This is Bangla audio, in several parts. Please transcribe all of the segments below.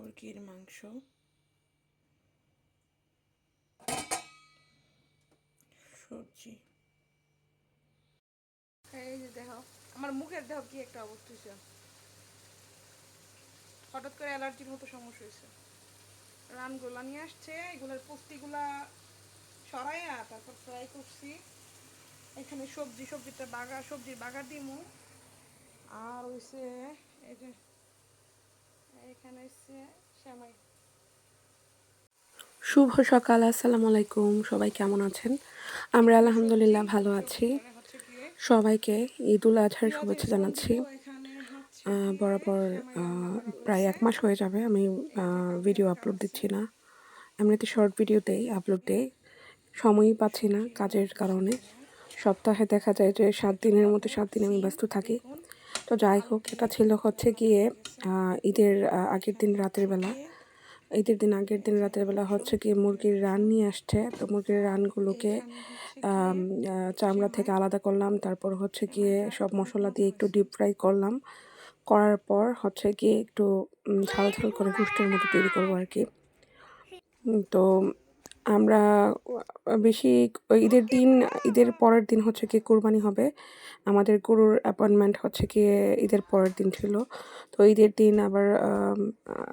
মুরগির মাংস, সবজি। এই যে দেখো আমার মুখের দেখো কি একটা অবস্থা হয়েছে, হঠাৎ করে অ্যালার্জির মতো সমস্যা হয়েছে। রানগুলা নিয়ে আসছে, এগুলোর পুষ্টিগুলা সরাইয়া তারপর ফ্রাই করছি। এখানে সবজির বাগার দিমু। আর হইছে এই যে এখানে হচ্ছে সেমাই। শুভ সকাল, আসসালামু আলাইকুম। সবাই কেমন আছেন? আমরা আলহামদুলিল্লাহ ভালো আছি। সবাইকে ঈদুল আজহার শুভেচ্ছা জানাচ্ছি। বরাবর প্রায় 1 মাস হয়ে যাবে আমি ভিডিও আপলোড দিচ্ছি না। এমনিতে শর্ট ভিডিওতেই আপলোড দেই, সময়ই পাচ্ছি না কাজের কারণে। সপ্তাহে দেখা যায় যে 7 দিনের মধ্যে 7 দিন আমি ব্যস্ত থাকি। তো যাই হোক, এটা ছিল হচ্ছে গিয়ে ঈদের আগের দিন রাতের বেলা। আগের দিন রাতের বেলা হচ্ছে গিয়ে মুরগির রান নিয়ে আসছে। তো মুরগির রানগুলোকে চামড়া থেকে আলাদা করলাম, তারপর হচ্ছে গিয়ে সব মশলা দিয়ে একটু ডিপ ফ্রাই করলাম। করার পর হচ্ছে গিয়ে একটু ঝাল ঝাল করে রোস্টের মতো তৈরি করবো আর কি। তো আমরা বেশি ঈদের পরের দিন হচ্ছে গিয়ে কোরবানি হবে। আমাদের গরুর অ্যাপয়েন্টমেন্ট হচ্ছে গিয়ে ঈদের পরের দিন ছিল। তো ঈদের দিন আবার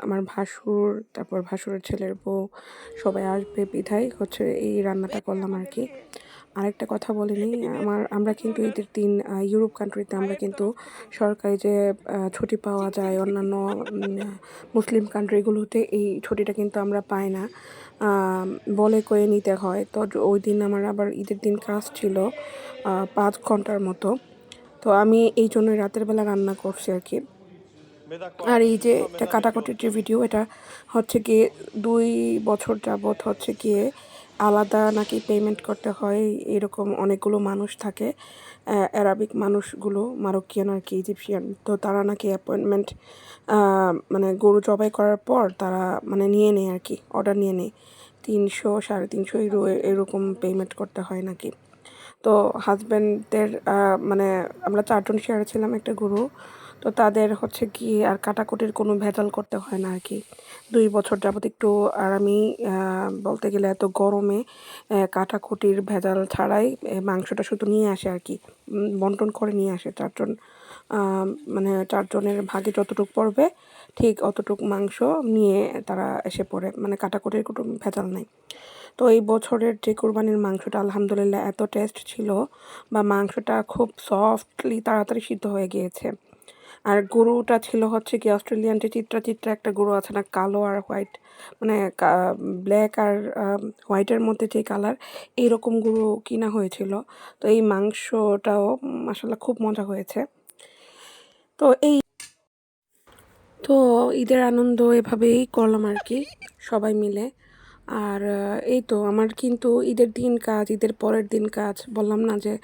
আমার ভাসুর, তারপর ভাসুরের ছেলের বউ সবাই আসবে বিধায় হচ্ছে এই রান্নাটা করলাম আর কি। আরেকটা কথা বলিনি, আমরা কিন্তু ঈদের দিন ইউরোপ কান্ট্রিতে আমরা কিন্তু সরকারি যে ছুটি পাওয়া যায়, অন্যান্য মুসলিম কান্ট্রিগুলোতে এই ছুটিটা কিন্তু আমরা পাই না, বলে কয়ে নিতে হয়। তো ওই দিন আমার আবার ঈদের দিন কাজ ছিল 5 ঘন্টার মতো। তো আমি এই জন্যই রাতের বেলা রান্না করছি আর কি। আর এই যে এটা কাটাকুটির যে ভিডিও, এটা হচ্ছে গিয়ে 2 বছর যাবৎ হচ্ছে গিয়ে আলাদা নাকি পেমেন্ট করতে হয়, এরকম অনেকগুলো মানুষ থাকে। অ্যারাবিক মানুষগুলো, মারোক্কিয়ান আর কি, ইজিপশিয়ান। তো তারা নাকি অ্যাপয়েন্টমেন্ট মানে গরু জবাই করার পর তারা মানে নিয়ে নেয় আর কি, অর্ডার নিয়ে নেয়। 300 350 ইউরো এরকম পেমেন্ট করতে হয় নাকি। তো হাজব্যান্ডদের মানে আমরা 4 জন শেয়ারে ছিলাম একটা গরু। তো তাদের হচ্ছে কি আর কাটাকুটির কোনো ভেজাল করতে হয় না আর কি। 2 বছর যাবত একটু আরামই, বলতে গেলে এত গরমে কাটাকুটির ভেজাল ছাড়াই মাংসটা শুধু নিয়ে আসে আর কি, বন্টন করে নিয়ে আসে 4 জন। মানে 4 জনের ভাগে যতটুকু পড়বে ঠিক অতটুকু মাংস নিয়ে তারা এসে পড়ে, মানে কাটাকুটির কোনো ভেজাল নাই। তো এই বছরের যে কোরবানির মাংসটা আলহামদুলিল্লাহ এত টেস্ট ছিল, বা মাংসটা খুব সফটলি তাড়াতাড়ি সিদ্ধ হয়ে গিয়েছে। আর গরুটা ছিল হচ্ছে কি অস্ট্রেলিয়ান যে চিত্রা একটা গরু আছে না, কালো আর হোয়াইট, মানে ব্ল্যাক আর হোয়াইটের মধ্যে যে কালার, এইরকম গরু কিনা হয়েছিল। তো এই মাংসটাও মাশাআল্লাহ খুব মজা হয়েছে। তো ঈদের আনন্দ এভাবেই করলাম আর কি, সবাই মিলে। আর এই তো আমার কিন্তু ঈদের দিন কাজ, ঈদের পরের দিন কাজ, বললাম না যে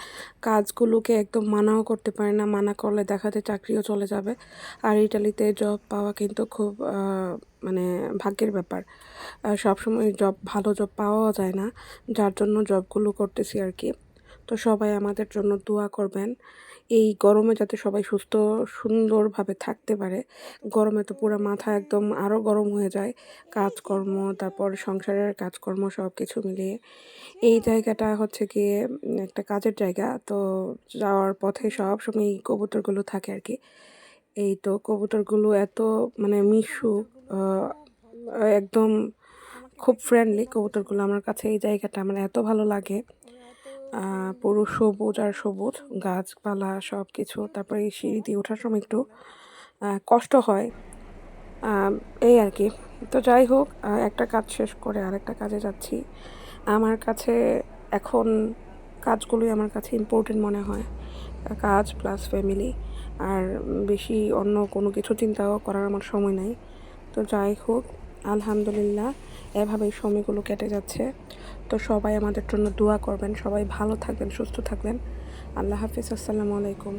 কাজগুলোকে একদম মানাও করতে পারে না, মানা করলে দেখা যায় চাকরিও চলে যাবে। আর ইটালিতে জব পাওয়া কিন্তু খুব মানে ভাগ্যের ব্যাপার। সবসময় ভালো জব পাওয়াও যায় না, যার জন্য জবগুলো করতেছি আর কি। তো সবাই আমাদের জন্য দোয়া করবেন, এই গরমে যাতে সবাই সুস্থ সুন্দরভাবে থাকতে পারে। গরমে তো পুরো মাথা একদম আরও গরম হয়ে যায়, কাজকর্ম, তারপর সংসারের কাজকর্ম সব কিছু মিলিয়ে। এই জায়গাটা হচ্ছে গিয়ে একটা কাজের জায়গা। তো যাওয়ার পথে সব সময় এই কবুতরগুলো থাকে আর কি। এই তো কবুতরগুলো এত মানে মিশুক, একদম খুব ফ্রেন্ডলি কবুতরগুলো আমার কাছে। এই জায়গাটা আমার এত ভালো লাগে, পুরো সবুজ আর সবুজ, গাছপালা সব কিছু। তারপরে এই সিঁড়ি দিয়ে ওঠার সময় একটু কষ্ট হয়, এই আর কি। তো যাই হোক, একটা কাজ শেষ করে আরেকটা কাজে যাচ্ছি। আমার কাছে এখন কাজগুলোই আমার কাছে ইম্পর্টেন্ট মনে হয়, কাজ প্লাস ফ্যামিলি। আর বেশি অন্য কোনো কিছু চিন্তাও করার আমার সময় নাই। তো যাই হোক, আলহামদুলিল্লাহ এভাবেই সময়গুলো কেটে যাচ্ছে। তো সবাই আমাদের জন্য দোয়া করবেন, সবাই ভালো থাকবেন, সুস্থ থাকবেন। আল্লাহ হাফিজ, আসসালামু আলাইকুম।